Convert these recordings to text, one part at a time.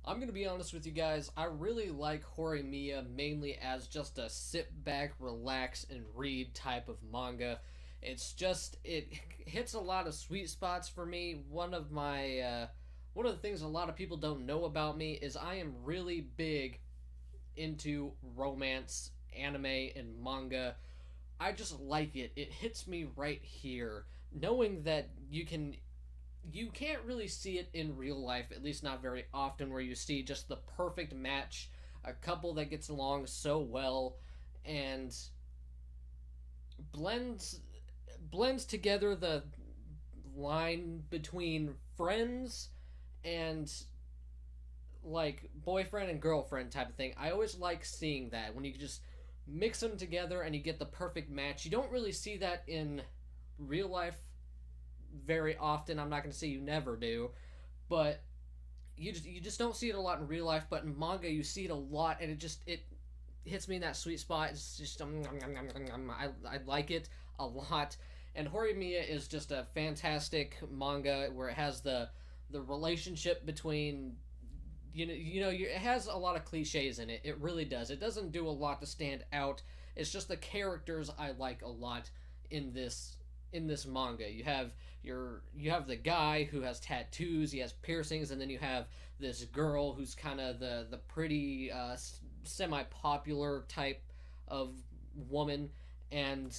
I'm gonna be honest with you guys. I really like Horimiya mainly as just a sit back, relax, and read type of manga. It hits a lot of sweet spots for me. One of the things a lot of people don't know about me is I am really big into romance, anime, and manga. I just like it. It hits me right here, knowing that you can't really see it in real life, at least not very often, where you see just the perfect match, a couple that gets along so well and blends blends together the line between friends and like boyfriend and girlfriend type of thing. I always like seeing that when you just mix them together and you get the perfect match. You don't really see that in real life very often. I'm not going to say you never do, but you just don't see it a lot in real life. But in manga, you see it a lot, and it hits me in that sweet spot. It's just I like it a lot. And Horimiya is just a fantastic manga where it has the relationship between it has a lot of cliches in it. It really does. It doesn't do a lot to stand out. It's just the characters I like a lot in this manga. You have the guy who has tattoos, he has piercings, and then you have this girl who's kind of the pretty semi popular type of woman, and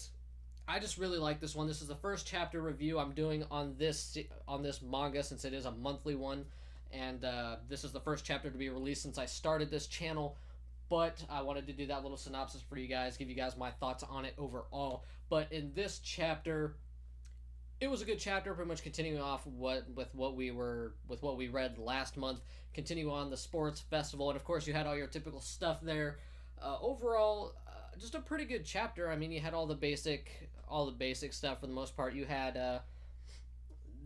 I just really like this one. This is the first chapter review I'm doing on this manga since it is a monthly one, and this is the first chapter to be released since I started this channel. But I wanted to do that little synopsis for you guys, give you guys my thoughts on it overall. But in this chapter, it was a good chapter, pretty much continuing off what we read last month. Continue on the sports festival, and of course you had all your typical stuff there. Overall, just a pretty good chapter. I mean, you had all the basic stuff for the most part. You had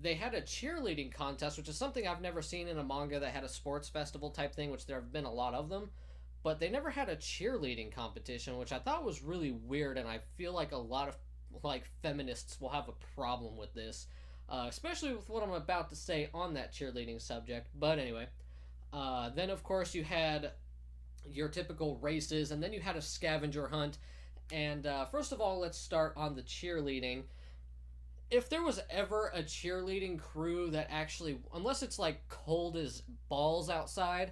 they had a cheerleading contest, which is something I've never seen in a manga that had a sports festival type thing, which there have been a lot of them. But they never had a cheerleading competition, which I thought was really weird, and I feel like a lot of feminists will have a problem with this, especially with what I'm about to say on that cheerleading subject. But anyway, then of course you had your typical races, and then you had a scavenger hunt. And first of all, let's start on the cheerleading. If there was ever a cheerleading crew that actually, unless it's like cold as balls outside,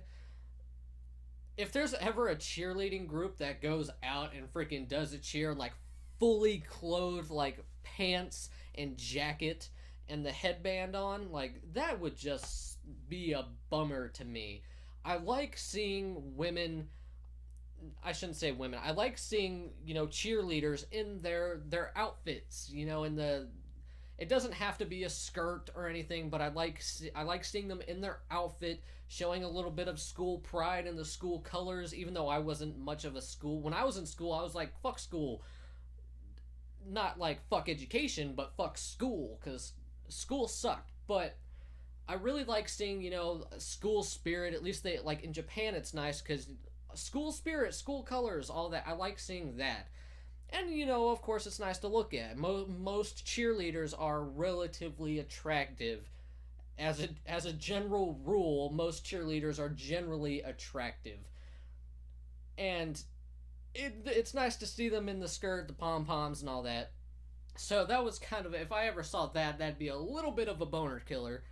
if there's ever a cheerleading group that goes out and freaking does a cheer like fully clothed, like pants and jacket and the headband on, like that would just be a bummer to me. I like seeing women, I shouldn't say women, I like seeing, cheerleaders in their outfits, in the it doesn't have to be a skirt or anything, but I like seeing them in their outfit, showing a little bit of school pride in the school colors. Even though I wasn't much of a school when I was in school, I was like fuck school, not like fuck education, but fuck school, because school sucked. But I really like seeing school spirit. At least they like in Japan, it's nice because school spirit, school colors, all that. I like seeing that. And, of course, it's nice to look at. Most cheerleaders are relatively attractive. As a general rule, most cheerleaders are generally attractive. And it's nice to see them in the skirt, the pom-poms, and all that. So that was kind of, if I ever saw that, that'd be a little bit of a boner killer.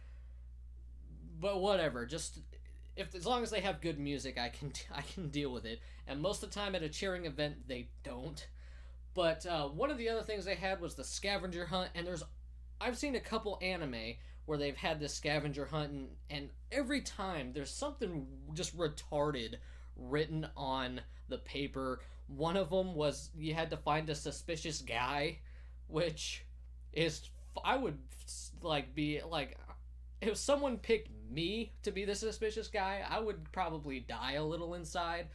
But whatever, just if as long as they have good music, I can deal with it. And most of the time at a cheering event, they don't. But one of the other things they had was the scavenger hunt, and I've seen a couple anime where they've had this scavenger hunt, and every time there's something just retarded written on the paper. One of them was you had to find a suspicious guy, which is I would like be like if someone picked me to be the suspicious guy, I would probably die a little inside.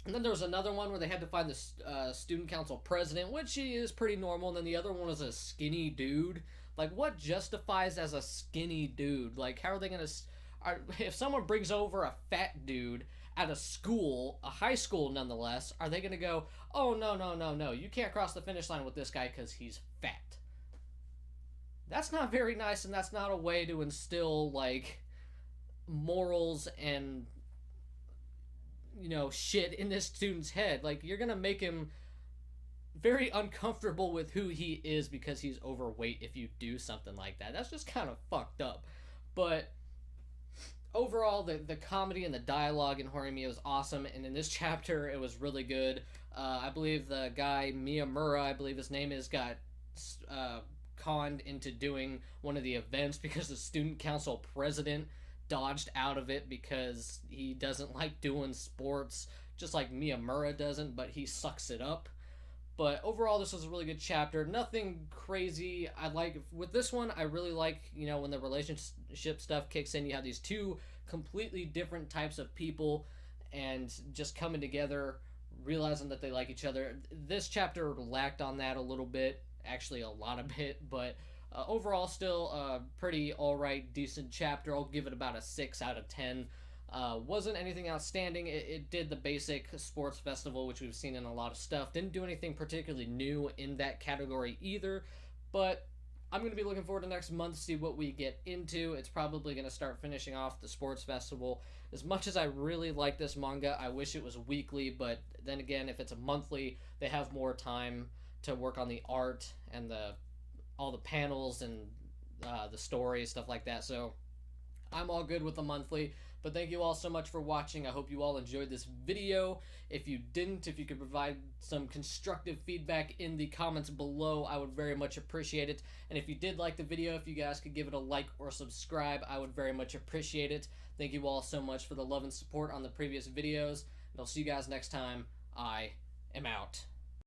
And then there was another one where they had to find the student council president, which is pretty normal. And then the other one was a skinny dude. Like, what justifies as a skinny dude? Like, how are they going to... If someone brings over a fat dude at a school, a high school nonetheless, are they going to go, oh, no, no, no, no, you can't cross the finish line with this guy because he's fat? That's not very nice, and that's not a way to instill, like, morals and shit in this student's head. Like, you're gonna make him very uncomfortable with who he is because he's overweight if you do something like that. That's just kind of fucked up. But overall, the comedy and the dialogue in Horimiya was awesome, and in this chapter, it was really good. I believe the guy Miyamura, I believe his name is, got conned into doing one of the events because the student council president dodged out of it because he doesn't like doing sports, just like Miyamura doesn't, but he sucks it up. But overall, this was a really good chapter. Nothing crazy. I like with this one. I really like when the relationship stuff kicks in. You have these two completely different types of people, and just coming together, realizing that they like each other. This chapter lacked on that a little bit, actually a lot of bit, but overall, still a pretty alright, decent chapter. I'll give it about a 6 out of 10. Wasn't anything outstanding. It did the basic sports festival, which we've seen in a lot of stuff. Didn't do anything particularly new in that category either, but I'm going to be looking forward to next month to see what we get into. It's probably going to start finishing off the sports festival. As much as I really like this manga, I wish it was weekly, but then again, if it's a monthly, they have more time to work on the art and all the panels and the story, stuff like that. So I'm all good with the monthly. But thank you all so much for watching. I hope you all enjoyed this video. If you didn't, if you could provide some constructive feedback in the comments below, I would very much appreciate it. And if you did like the video, if you guys could give it a like or subscribe, I would very much appreciate it. Thank you all so much for the love and support on the previous videos. And I'll see you guys next time. I am out.